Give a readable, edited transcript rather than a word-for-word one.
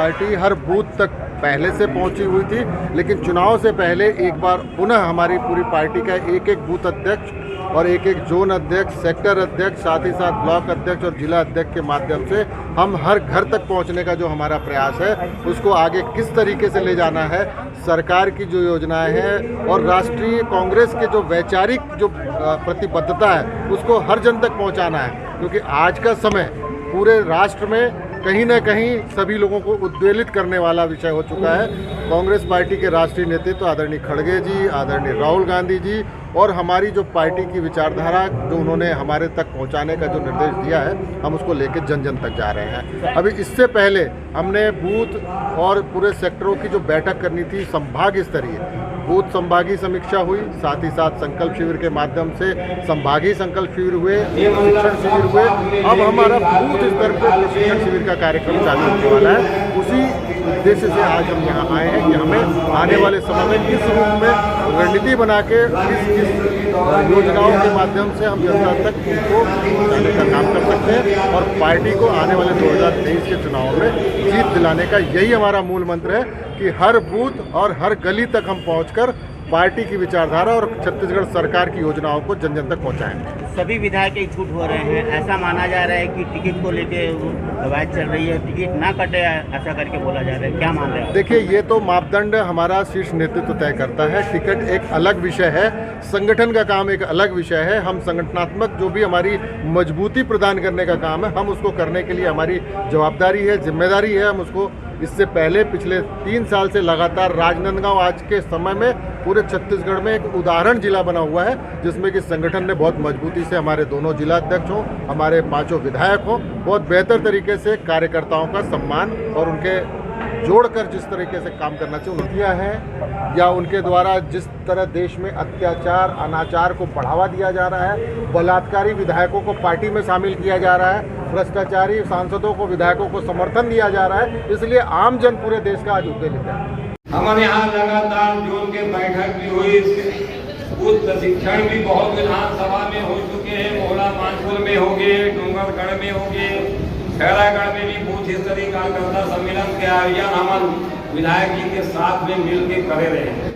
Party हर booth तक पहले से पहुंची हुई थी, लेकिन चुनाव से पहले एक बार पुनः हमारी पूरी पार्टी का एक एक बूथ अध्यक्ष और एक एक जोन अध्यक्ष, सेक्टर अध्यक्ष, साथ ही साथ ब्लॉक अध्यक्ष और जिला अध्यक्ष के माध्यम से हम हर घर तक पहुंचने का जो हमारा प्रयास है उसको आगे किस तरीके से ले जाना है, सरकार की जो योजनाएं हैं और राष्ट्रीय कांग्रेस के जो वैचारिक जो प्रतिबद्धता है उसको हर जन तक पहुंचाना है। क्योंकि आज का समय पूरे राष्ट्र में कहीं ना कहीं सभी लोगों को उद्वेलित करने वाला विषय हो चुका है। कांग्रेस पार्टी के राष्ट्रीय नेतृत्व आदरणीय खड़गे जी, आदरणीय राहुल गांधी जी और हमारी जो पार्टी की विचारधारा जो उन्होंने हमारे तक पहुंचाने का जो निर्देश दिया है, हम उसको लेकर जन जन तक जा रहे हैं। अभी इससे पहले हमने बूथ और पूरे सेक्टरों की जो बैठक करनी थी, संभाग स्तरीय बूथ संभागीय समीक्षा हुई, साथ ही साथ संकल्प शिविर के माध्यम से संभागीय संकल्प शिविर हुए, प्रशिक्षण शिविर हुए। अब हमारा बूथ स्तर पर प्रशिक्षण शिविर का कार्यक्रम चालू होने वाला है। उसी उद्देश्य से आज हम यहाँ आए हैं कि हमें आने वाले समय में किस रूप में रणनीति बना के किस योजनाओं के माध्यम से हम जनता तक उनको पहुँचाने का काम कर सकते हैं और पार्टी को आने वाले 2023 के चुनाव में जीत दिलाने का यही हमारा मूल मंत्र है कि हर बूथ और हर गली तक हम पहुंचकर पार्टी की विचारधारा और छत्तीसगढ़ सरकार की योजनाओं को जन जन तक पहुंचाएंगे। सभी विधायक एकजुट हो रहे हैं, ऐसा माना जा रहा है कि टिकट को लेके कवायद चल रही है, टिकट ना कटे ऐसा करके बोला जा रहा है, क्या मान रहे हैं? देखिए, ये तो मापदंड हमारा शीर्ष नेतृत्व तय करता है। टिकट एक अलग विषय है, संगठन का काम एक अलग विषय है। हम संगठनात्मक जो भी हमारी मजबूती प्रदान करने का काम है, हम उसको करने के लिए हमारी जवाबदारी है, जिम्मेदारी है। हम उसको इससे पहले पिछले 3 साल से लगातार राजनांदगांव आज के समय में पूरे छत्तीसगढ़ में एक उदाहरण जिला बना हुआ है, जिसमें कि संगठन ने बहुत मजबूती से हमारे दोनों जिला अध्यक्ष हों, हमारे 5 विधायक हों, बहुत बेहतर तरीके से कार्यकर्ताओं का सम्मान और उनके जोड़कर जिस तरीके से काम करना चाहिए उन्नतियाँ हैं, या उनके द्वारा जिस तरह देश में अत्याचार अनाचार को बढ़ावा दिया जा रहा है, बलात्कारी विधायकों को पार्टी में शामिल किया जा रहा है, भ्रष्टाचारी सांसदों को विधायकों को समर्थन दिया जा रहा है, इसलिए आम जन पूरे देश का आज उद्वेलित है। हमारे यहाँ लगातार जोन के बैठक भी हुई, बूथ प्रशिक्षण भी बहुत विधानसभा में हो चुके हैं, मोहला मानपुर में हो गए, डूंगरगढ़ में हो गए, खैरागढ़ में भी बूथ स्तरीय कार्यकर्ता सम्मेलन के आयोजन हम विधायक जी के साथ में मिल के करे रहे हैं।